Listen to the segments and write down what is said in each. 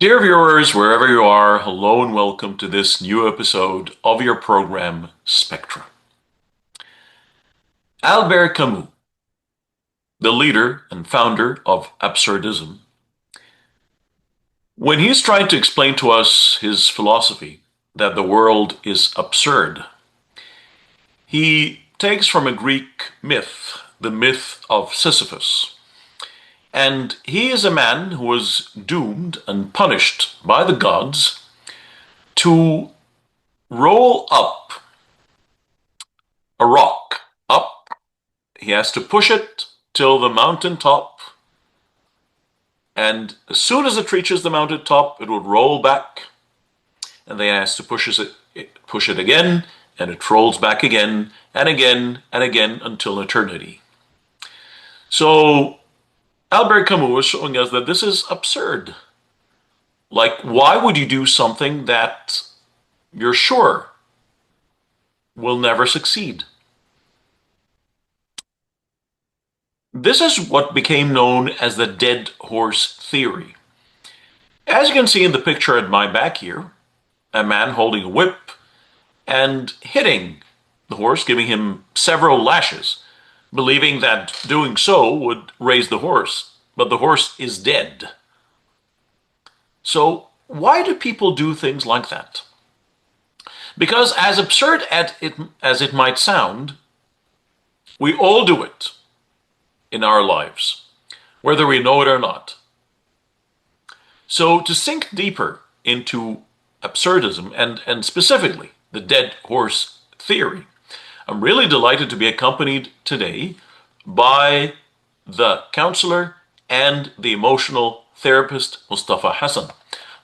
Dear viewers, wherever you are, hello and welcome to this new episode of your program, Spectra. Albert Camus, the leader and founder of absurdism, when he's trying to explain to us his philosophy that the world is absurd, he takes from a Greek myth, the myth of Sisyphus. And he is a man who was doomed and punished by the gods to roll up a rock up. He has to push it till the mountain top, and as soon as it reaches the mountain top, it would roll back, and then he has to push it again, and it rolls back again and again and again until eternity. So Albert Camus is showing us that this is absurd. Like, why would you do something that you're sure will never succeed? This is what became known as the dead horse theory. As you can see in the picture at my back here, a man holding a whip and hitting the horse, giving him several lashes, believing that doing so would raise the horse, but the horse is dead. So why do people do things like that? Because as absurd as it might sound, we all do it in our lives, whether we know it or not. So to sink deeper into absurdism and specifically the dead horse theory, I'm really delighted to be accompanied today by the counselor and the emotional therapist, Mustafa Hassan.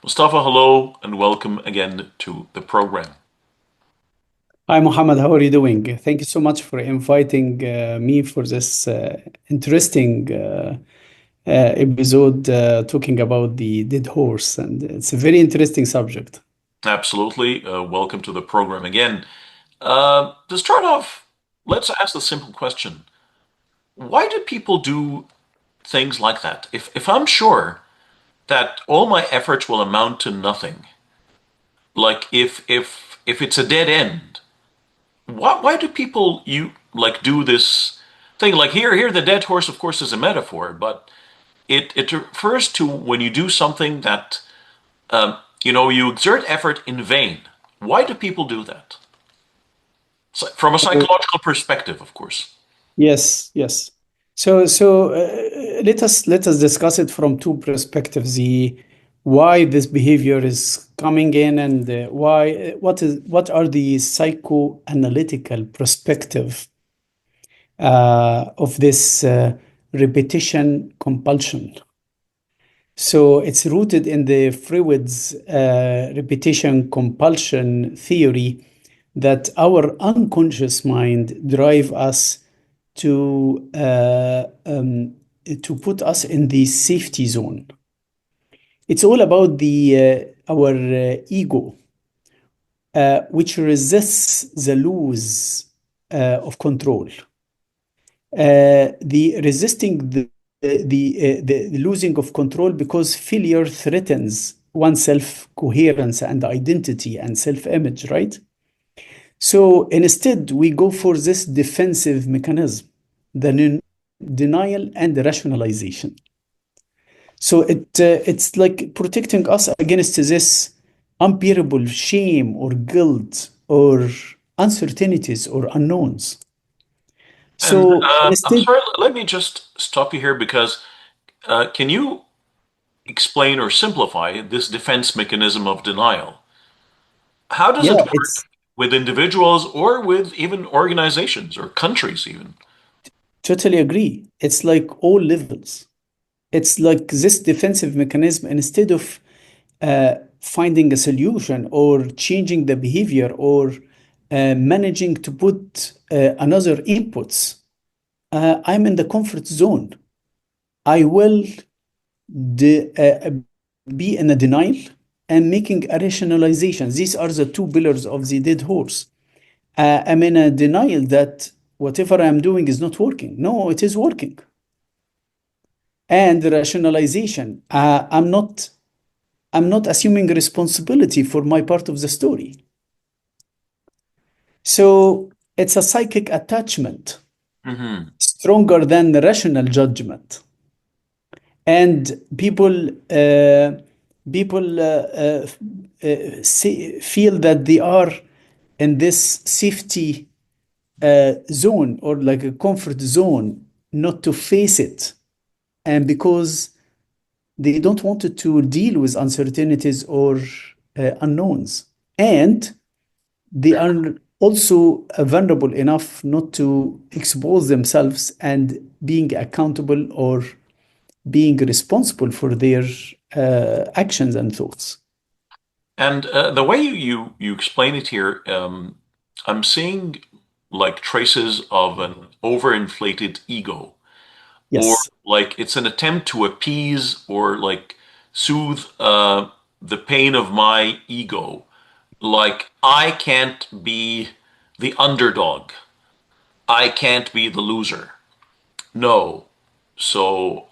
Mustafa, hello and welcome again to the program. Hi, Mohammed. How are you doing? Thank you so much for inviting me for this interesting episode talking about the dead horse. And it's a very interesting subject. Absolutely. Welcome to the program again. To start off, let's ask the simple question. Why do people do things like that? If I'm sure that all my efforts will amount to nothing, like if it's a dead end, why do people do this thing? Like here the dead horse, of course, is a metaphor, but it refers to when you do something that you exert effort in vain. Why do people do that? So, from a So, psychological perspective, of course. yes. Let us discuss it from two perspectives: the why this behavior is coming in, and what are the psychoanalytical perspective of this repetition compulsion. So it's rooted in the Freud's repetition compulsion theory that our unconscious mind drive us to put us in the safety zone. It's all about the our ego, which resists the lose of control. The resisting the losing of control because failure threatens one's self-coherence and identity and self-image, right? So instead, we go for this defensive mechanism, the denial and the rationalization. So it's like protecting us against this unbearable shame or guilt or uncertainties or unknowns. And So I'm instead, sorry, let me just stop you here because can you explain or simplify this defense mechanism of denial? How does it yeah, work it's with individuals or with even organizations or countries even? totally agree. It's like all levels. It's like this defensive mechanism, instead of finding a solution or changing the behavior or managing to put another inputs, I'm in the comfort zone. I will de be in a denial and making a rationalization. These are the two pillars of the dead horse. I'm in a denial that whatever I'm doing is not working. No, it is working. And the rationalization, I'm not. I'm not assuming responsibility for my part of the story. So it's a psychic attachment, Hmm. stronger than the rational judgment. And feel that they are in this safety zone, or like a comfort zone, not to face it, and because they don't want to deal with uncertainties or unknowns, and they are also vulnerable enough not to expose themselves and being accountable or being responsible for their actions and thoughts. And the way you explain it here, I'm seeing like traces of an overinflated ego, or Yes. like it's an attempt to appease or like soothe the pain of my ego. Like I can't be the underdog. I can't be the loser. No. So,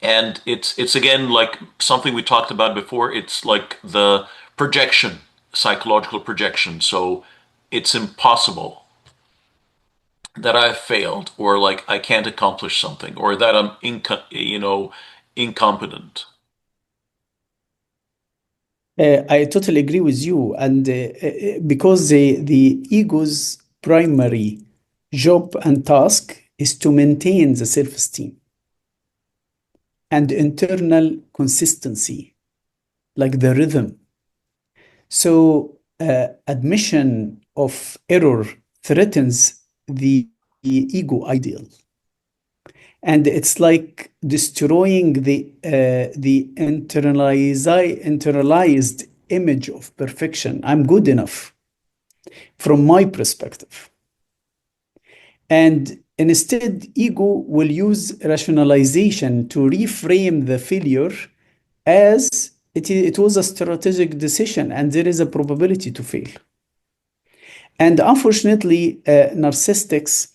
and it's again like something we talked about before. It's like the projection, psychological projection. So it's impossible that I've failed, or like I can't accomplish something, or that I'm incompetent. I totally agree with you. And because the ego's primary job and task is to maintain the self esteem and internal consistency, like the rhythm. So, admission of error threatens the ego ideal. And it's like destroying the internalized image of perfection. I'm good enough from my perspective. And instead, ego will use rationalization to reframe the failure as it was a strategic decision and there is a probability to fail. And unfortunately, narcissists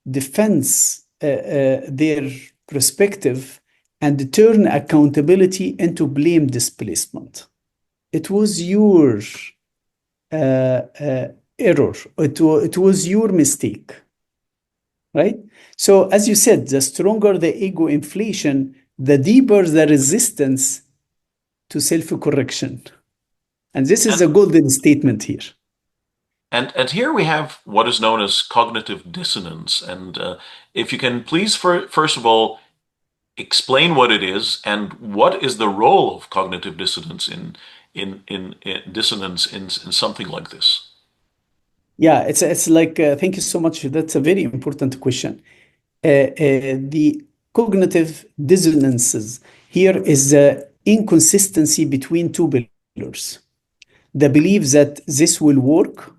defends their perspective and turn accountability into blame displacement. It was your uh, uh, error. It was your mistake, right? So, as you said, the stronger the ego inflation, the deeper the resistance to self correction. And this is And a golden statement here. and here we have what is known as cognitive dissonance. And if you can please, first of all, explain what it is and what is the role of cognitive dissonance in dissonance in something like this. Yeah, it's like thank you so much. That's a very important question. The cognitive dissonances here is the inconsistency between two pillars: the belief that this will work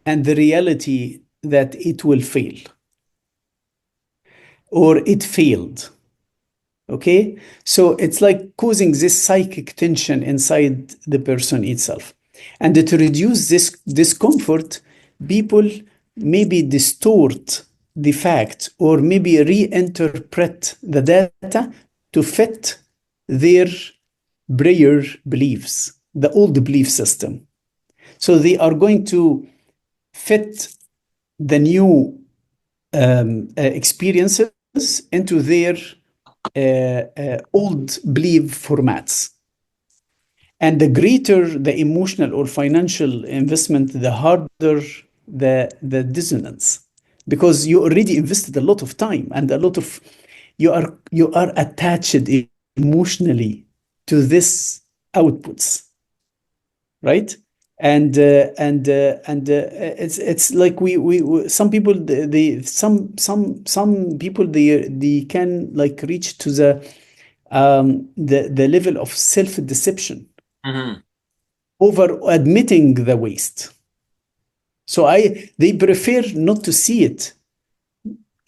and the reality that it will fail or it failed. Okay, so it's like causing this psychic tension inside the person itself. And to reduce this discomfort, people maybe distort the fact or maybe reinterpret the data to fit their prior beliefs, the old belief system. So they are going to fit the new experiences into their old belief formats. And the greater the emotional or financial investment, the harder the dissonance, because you already invested a lot of time and a lot of you are attached emotionally to this outputs, right? It's like we some people they some people they can like reach to the level of self deception Hmm. over admitting the waste. So I they prefer not to see it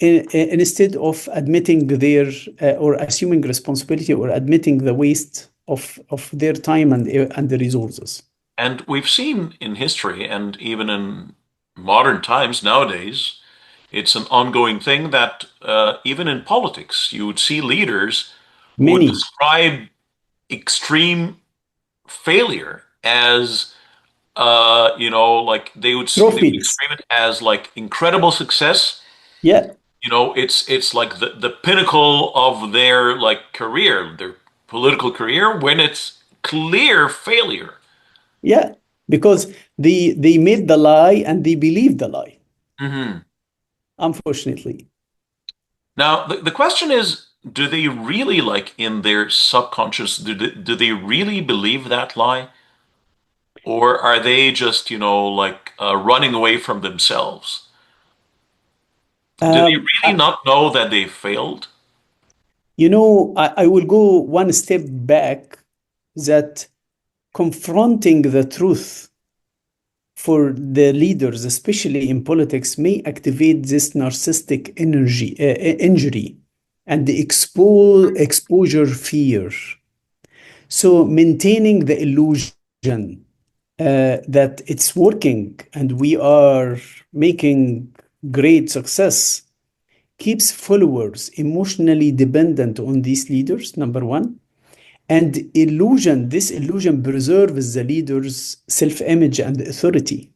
instead of admitting their or assuming responsibility or admitting the waste of their time and the resources. And we've seen in history and even in modern times nowadays, it's an ongoing thing that even in politics, you would see leaders who would Many. describe extreme failure as like they would Trophies. extreme it as like incredible success. Yeah, It's like the pinnacle of their like career, their political career, when it's clear failure. yeah. Because they made the lie and they believed the lie, Hmm. unfortunately. Now, the question is, do they really, like in their subconscious, do they really believe that lie? Or are they just, like running away from themselves? Do they Um, really I, not know that they failed? I will go one step back that confronting the truth for the leaders, especially in politics, may activate this narcissistic injury and the exposure fear. So maintaining the illusion that it's working and we are making great success keeps followers emotionally dependent on these leaders, number one. And this illusion preserves the leader's self-image and authority.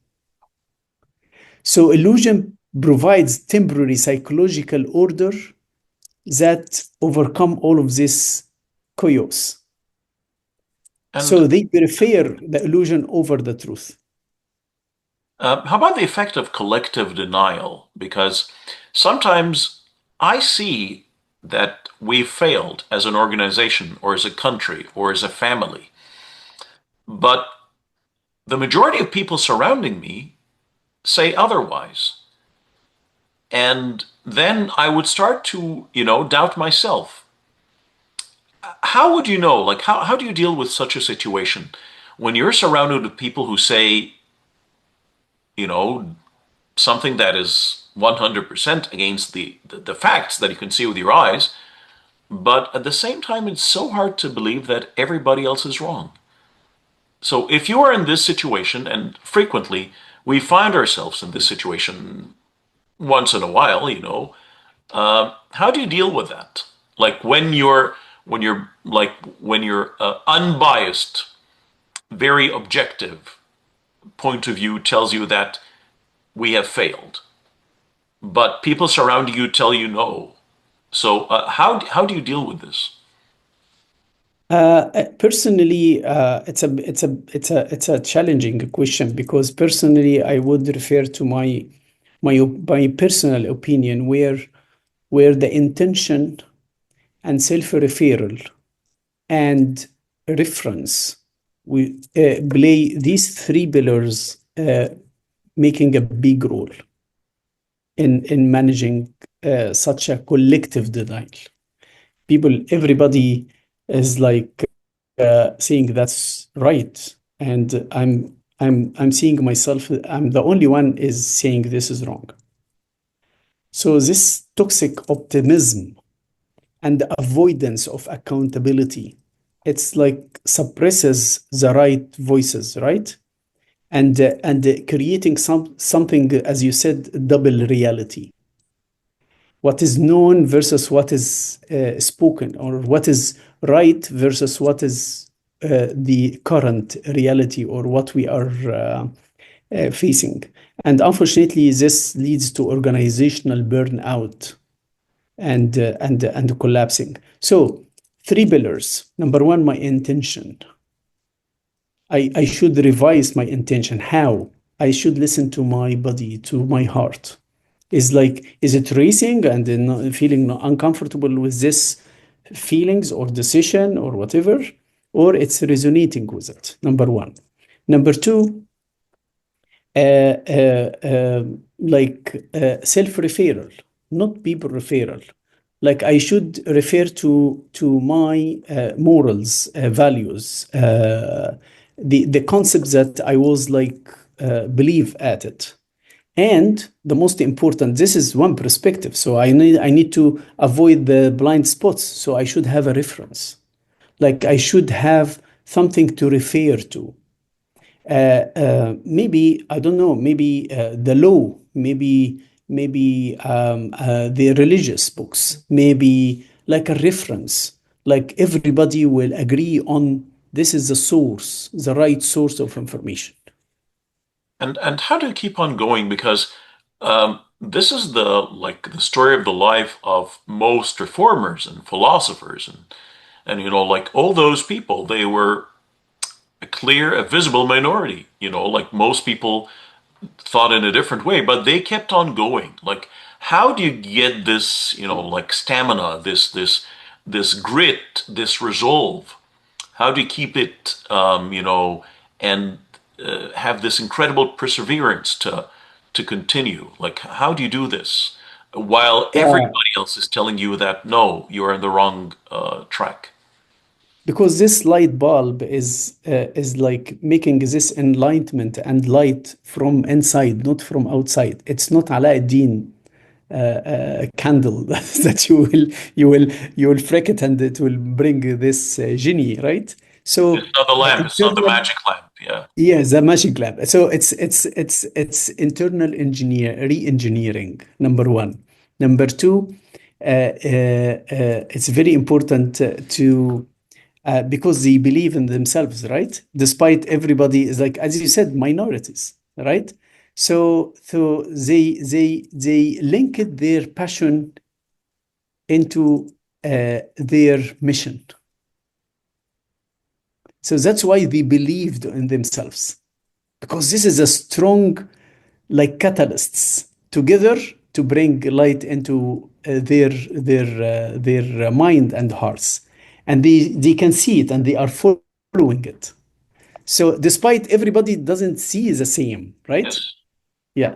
So illusion provides temporary psychological order that overcome all of this chaos. And So they prefer the illusion over the truth. how about the effect of collective denial? Because sometimes I see that we failed as an organization or as a country or as a family, but the majority of people surrounding me say otherwise. And then I would start to, doubt myself. How would you know? Like, how do you deal with such a situation when you're surrounded with people who say, you know, something that is 100% against the facts that you can see with your eyes, but at the same time, it's so hard to believe that everybody else is wrong. So if you are in this situation, and frequently we find ourselves in this situation once in a while, how do you deal with that? Like when you're unbiased, very objective point of view tells you that we have failed, but people surrounding you tell you no. So how do you deal with this? Personally, it's a challenging question because personally, I would refer to my personal opinion where the intention and self-referral and reference we play these three pillars, making a big role in managing such a collective denial. Everybody is like saying that's right, and I'm seeing myself. I'm the only one is saying this is wrong. So this toxic optimism and the avoidance of accountability, it's like suppresses the right voices, right? And creating something, as you said, double reality. What is known versus what is spoken, or what is right versus what is the current reality, or what we are facing. And unfortunately, this leads to organizational burnout and collapsing. So, three pillars. Number one, my intention. I should revise my intention. How? I should listen to my body, to my heart. Is it racing and feeling uncomfortable with this feelings or decision or whatever, or it's resonating with it? Number one. Number two, self-referral, not people referral. Like I should refer to my morals, values, the concepts that I was like believe at it. And the most important, this is one perspective. So I need to avoid the blind spots. So I should have a reference. Like I should have something to refer to. Maybe I don't know. Maybe the law. Maybe the religious books. Maybe like a reference like everybody will agree on this is the source, the right source of information. And how do you keep on going? Because this is the story of the life of most reformers and philosophers and like all those people, they were a visible minority. Like most people thought in a different way, but they kept on going. Like, how do you get this, like stamina, this grit, this resolve? How do you keep it, and have this incredible perseverance to continue? Like, how do you do this while Yeah. everybody else is telling you that no, you're in the wrong track? Because this light bulb is like making this enlightenment and light from inside, not from outside. It's not Alauddin candle that you will frick it and it will bring this genie, right? So It's not the lamp. It's not the internal, magic lamp. Yeah. yeah, the magic lab. So it's internal re-engineering. Number one. Number two, it's very important to because they believe in themselves, right? Despite everybody is like, as you said, minorities, right? So they linked their passion into their mission. So that's why they believed in themselves, because this is a strong, like catalysts together to bring light into their mind and hearts, and they can see it and they are following it. So despite everybody doesn't see the same, right? Yes. Yeah.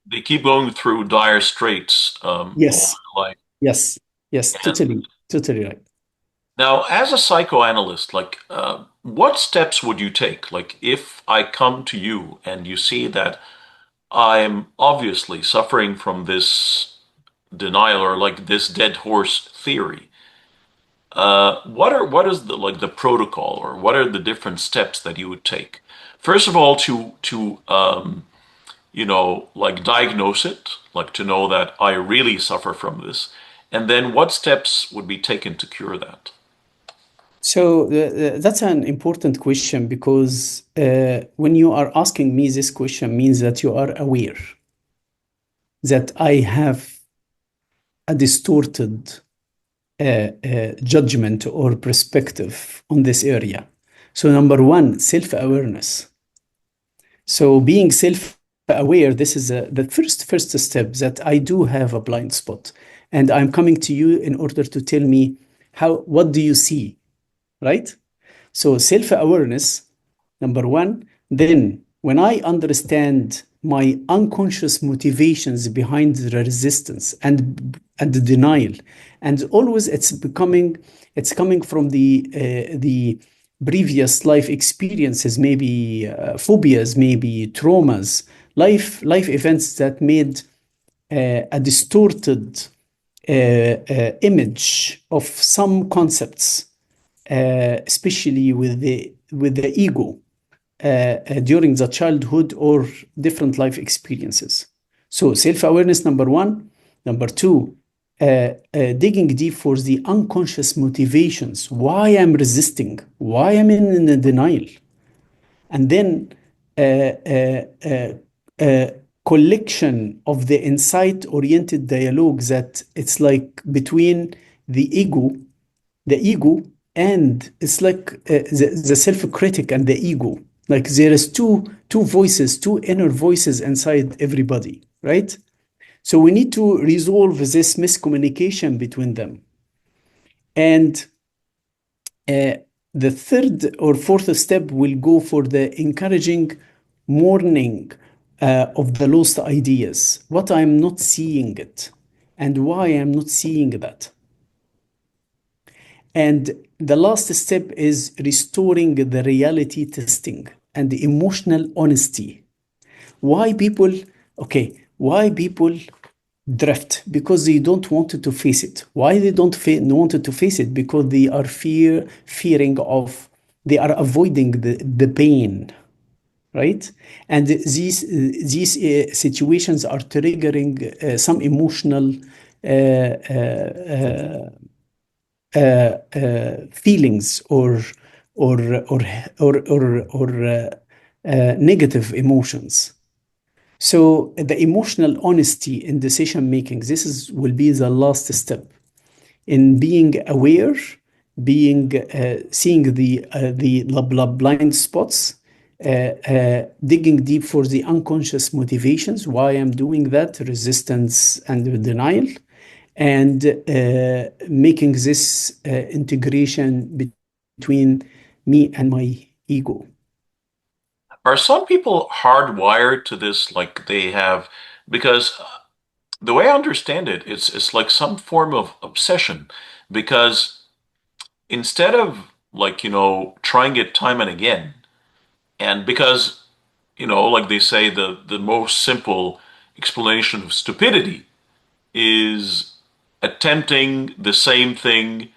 They keep going through dire straits all Yes. their life. Yes. Yes. And Totally right. now, as a psychoanalyst, like, what steps would you take? Like, if I come to you and you see that I'm obviously suffering from this denial or like this dead horse theory, what is the protocol or what are the different steps that you would take? First of all, to like diagnose it, like to know that I really suffer from this, and then what steps would be taken to cure that? So that's an important question because when you are asking me this question means that you are aware that I have a distorted judgment or perspective on this area. So number one, self-awareness. So being self-aware, this is the first step that I do have a blind spot, and I'm coming to you in order to tell me what do you see, right? So self-awareness, number one. Then when I understand my unconscious motivations behind the resistance and the denial, and always it's coming from the previous life experiences, maybe phobias, maybe traumas, life events that made a distorted image of some concepts, especially with the ego during the childhood or different life experiences. So self-awareness, number one. Number two, digging deep for the unconscious motivations, why I'm resisting, why I'm in denial. And then collection of the insight-oriented dialogue that it's like between the ego and it's like the self-critic and the ego, like there is two voices, two inner voices inside everybody, right? So we need to resolve this miscommunication between them. And uh, the third or fourth step will go for the encouraging mourning of the lost ideas, what I'm not seeing it and why I'm not seeing that. And the last step is restoring the reality testing and the emotional honesty. Why people, why people drift? Because they don't want to face it. Why they don't want to face it? Because they are fearing of, they are avoiding the pain, right? And these situations are triggering some emotional feelings or or or negative emotions. So the emotional honesty in decision making, this is will be the last step in being aware, being seeing the blind spots, digging deep for the unconscious motivations, why I'm doing that, resistance and denial, and making this integration between me and my ego. Are some people hardwired to this, like they have, because the way I understand it, it's like some form of obsession, because instead of like, trying it time and again, and because, like they say, the most simple explanation of stupidity is attempting the same thing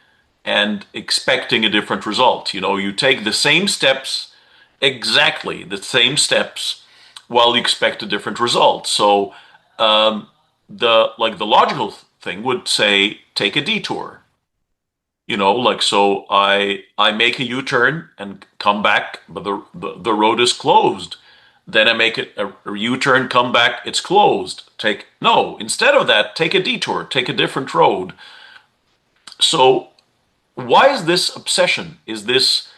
and expecting a different result. You take the same steps, exactly the same steps, while you expect a different result. So, um, the logical thing would say take a detour. Like, so I make a U-turn and come back, but the road is closed. Then I make it a U-turn, come back, it's closed. No, instead of that, take a detour, take a different road. So why is this obsession? Is this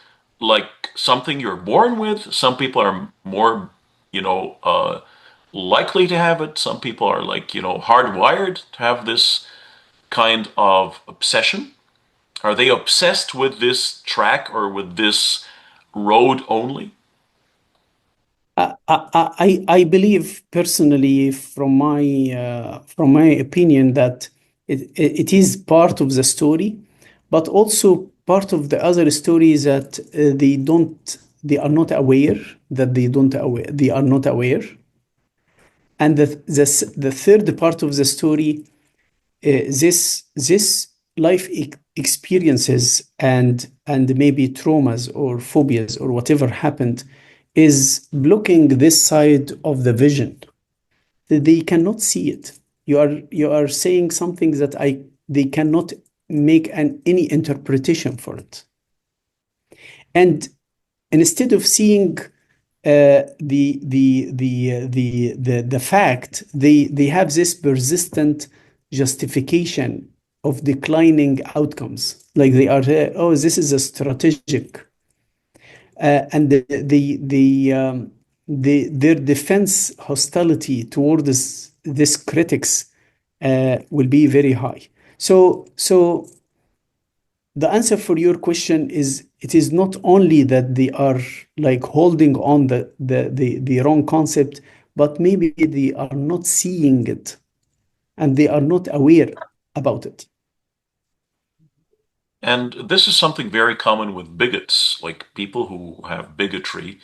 like something you're born with? Some people are more, you know, uh, likely to have it. Some people are like, hardwired to have this kind of obsession. Are they obsessed with this track or with this road only? I believe personally, from my opinion, that it is part of the story, but also part of the other story is that they are not aware that they are not aware, and the third part of the story, this life experiences and maybe traumas or phobias or whatever happened is blocking this side of the vision. They cannot see it. You are saying something that I they cannot make any interpretation for it. And instead of seeing the fact, they have this persistent justification of declining outcomes, like they are oh, this is a strategic, and their defense hostility toward this critics will be very high. So the answer for your question is it is not only that they are like holding on the wrong concept, but maybe they are not seeing it and they are not aware about it. And this is something very common with bigots, like people who have bigotry.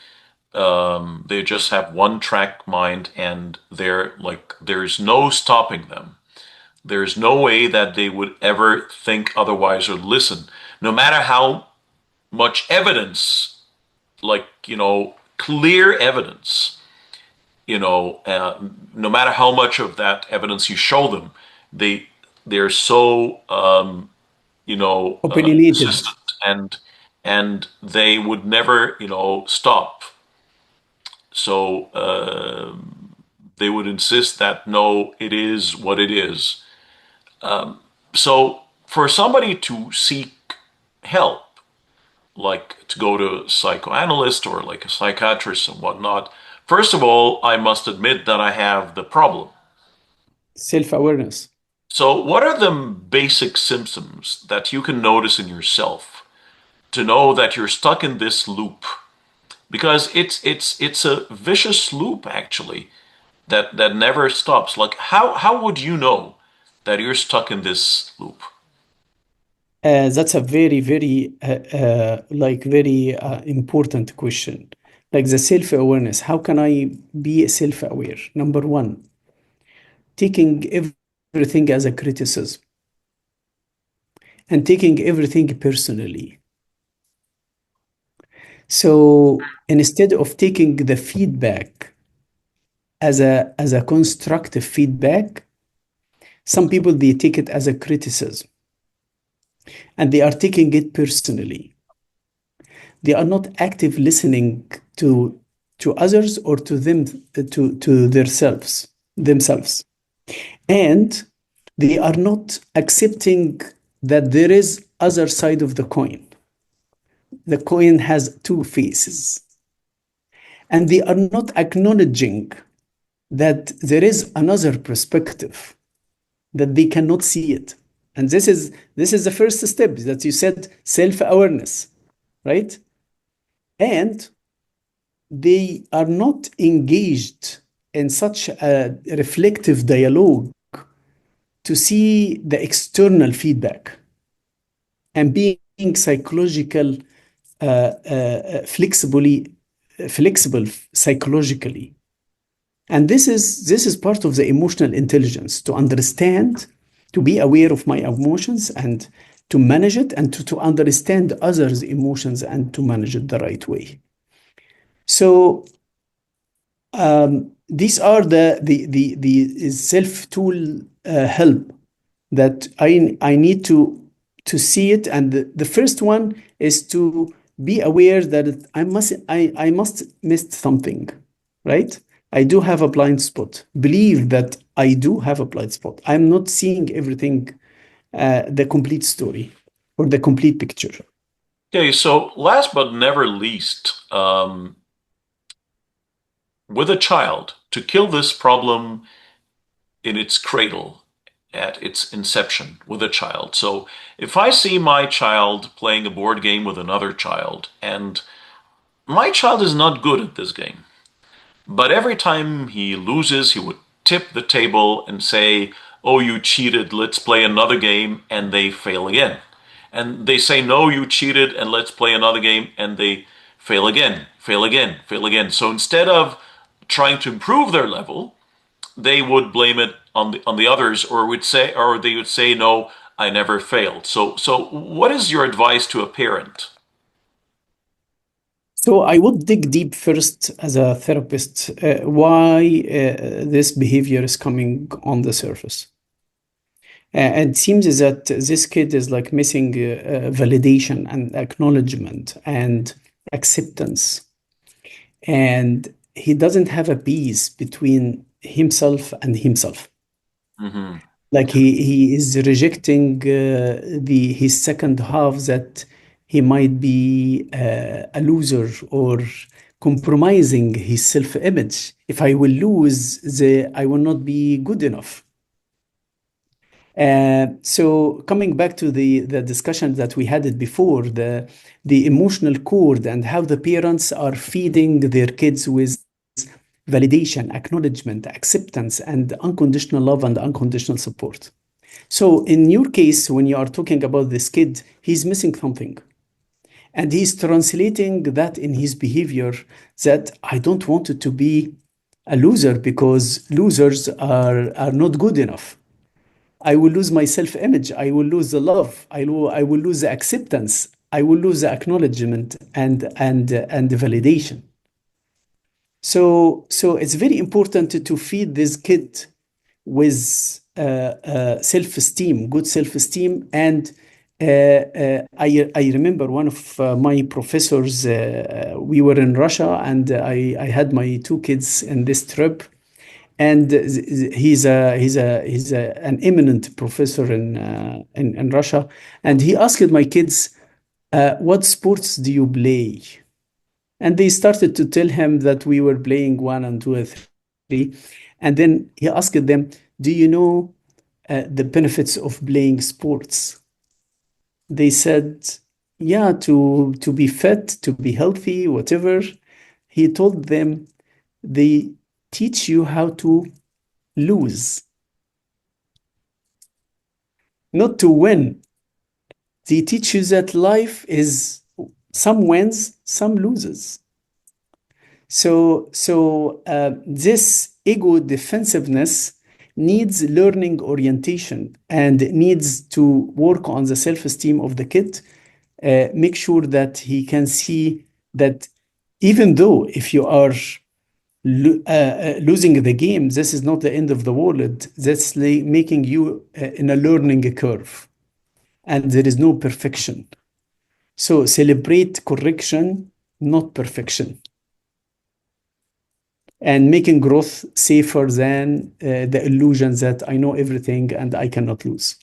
They just have one track mind and they're like, there's no stopping them. There's no way that they would ever think otherwise or listen, no matter how much evidence, like, clear evidence, no matter how much of that evidence you show them, they they're so Opinionated. insistent, and they would never stop. So they would insist that no, it is what it is. So for somebody to seek help, like to go to a psychoanalyst or like a psychiatrist and whatnot, first of all, I must admit that I have the problem. Self-awareness. So, what are the basic symptoms that you can notice in yourself to know that you're stuck in this loop? Because it's a vicious loop actually that never stops. Like how would you know that you're stuck in this loop? That's a very important question. Like the self-awareness, how can I be self-aware? Number one, taking everything as a criticism and taking everything personally. So instead of taking the feedback as a constructive feedback, some people they take it as a criticism. and they are taking it personally. They are not active listening to to others or to them to themselves, and they are not accepting that there is other side of the coin. The coin has two faces, and they are not acknowledging that there is another perspective, that they cannot see it. And this is the first step that you said, self-awareness, right? And they are not engaged in such a reflective dialogue to see the external feedback and being psychological, flexibly flexible psychologically. And this is part of the emotional intelligence, to understand, to be aware of my emotions and to manage it, and to understand others' emotions and to manage it the right way. So these are the self tool help that I need to see it. And the first one is to be aware that I must miss something, right? I do have a blind spot. Believe that I do have a blind spot. I'm not seeing everything, the complete story or the complete picture. Okay, so last but never least, with a child, to kill this problem in its cradle, at its inception with a child. So if I see my child playing a board game with another child, and my child is not good at this game, but every time he loses, he would tip the table and say, "Oh, you cheated, let's play another game," and they fail again. And they say, "No, you cheated, and let's play another game," and they fail again, fail again, fail again. So instead of trying to improve their level, they would blame it on the others, or they would say, "No, I never failed." So what is your advice to a parent? So I would dig deep first as a therapist, why this behavior is coming on the surface. And it seems that this kid is like missing validation and acknowledgement and acceptance. And he doesn't have a peace between himself and himself. Mm-hmm. Like he is rejecting the his second half, that he might be a loser, or compromising his self-image. If I will lose, I will not be good enough. So coming back to the discussion that we had it before, the emotional cord and how the parents are feeding their kids with validation, acknowledgement, acceptance, and unconditional love and unconditional support. So in your case, when you are talking about this kid, he's missing something. And he's translating that in his behavior, that I don't want it to be a loser because losers are not good enough. I will lose my self-image. I will lose the love. I will lose the acceptance. I will lose the acknowledgement and the validation. So it's very important to feed this kid with self-esteem, good self-esteem. And I remember one of my professors. We were in Russia, and I had my two kids in this trip. And he's an eminent professor in Russia. And he asked my kids, "What sports do you play?" And they started to tell him that we were playing one and two and three. And then he asked them, "Do you know the benefits of playing sports?" They said, "Yeah, to be fit, to be healthy, whatever." He told them, "They teach you how to lose, not to win. They teach you that life is some wins, some loses." So this ego defensiveness needs learning orientation and needs to work on the self-esteem of the kid. Make sure that he can see that even though if you are losing the game, this is not the end of the world. That's making you in a learning curve. and there is no perfection. So celebrate correction, not perfection, and making growth safer than the illusion that I know everything and I cannot lose.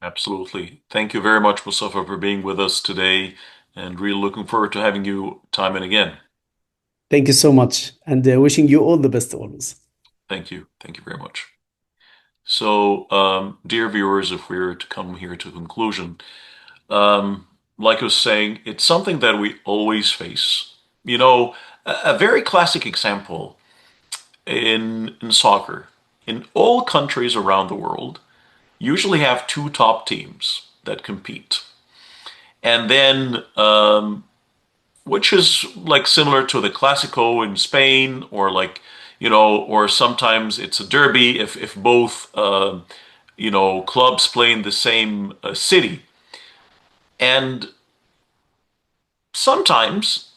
Absolutely. Thank you very much, Mustafa, for being with us today, and really looking forward to having you time and again. Thank you so much, and wishing you all the best always. Thank you. Thank you very much. So, dear viewers, if we were to come here to a conclusion, um, like I was saying, it's something that we always face. You know, a very classic example in soccer, in all countries around the world, usually have two top teams that compete. And then, which is like similar to the Clasico in Spain, or like, or sometimes it's a derby if both, clubs play in the same city. And sometimes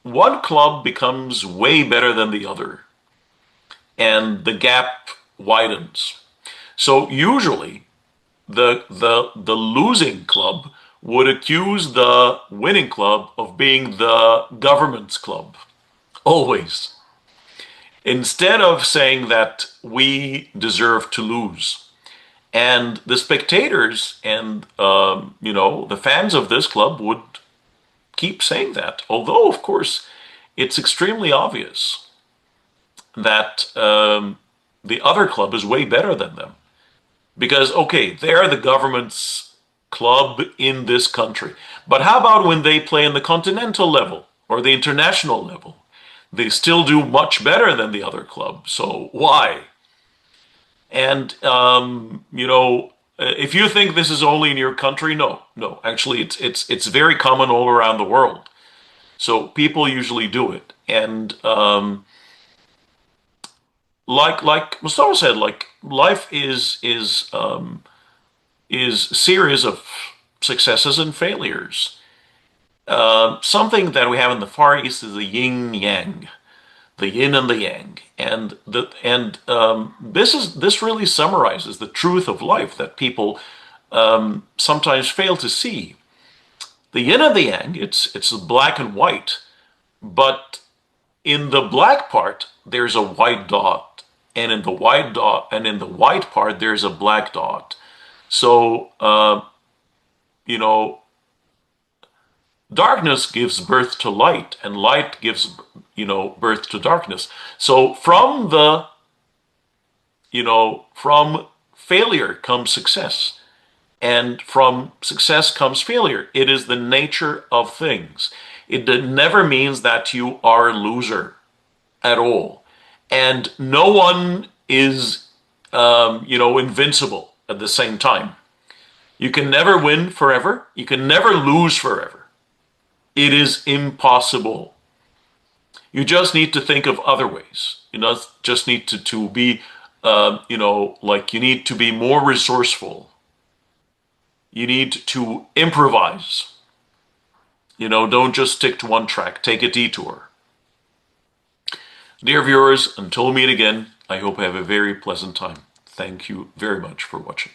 one club becomes way better than the other, and the gap widens. So usually, the losing club would accuse the winning club of being the government's club. Always. Instead of saying that we deserve to lose. And the spectators and, the fans of this club would keep saying that. Although, of course, it's extremely obvious that the other club is way better than them. Because, okay, they're the government's club in this country. But how about when they play in the continental level or the international level? They still do much better than the other club. So why? And, if you think this is only in your country, no, no. Actually, it's very common all around the world. So people usually do it. And like Mustafa said, like life is a series of successes and failures. Something that we have in the Far East is the yin yang, the yin and the yang, and this really summarizes the truth of life that people sometimes fail to see. The yin and the yang, it's black and white, but in the black part there's a white dot, and in the white dot and in the white part there's a black dot. So you know darkness gives birth to light, and light gives birth to darkness. So from failure comes success, and from success comes failure. It is the nature of things. It never means that you are a loser at all, and no one is invincible at the same time. You can never win forever, you can never lose forever. It is impossible. You just need to think of other ways. You just need to be, you need to be more resourceful. You need to improvise. Don't just stick to one track. Take a detour. Dear viewers, until we meet again, I hope you have a very pleasant time. Thank you very much for watching.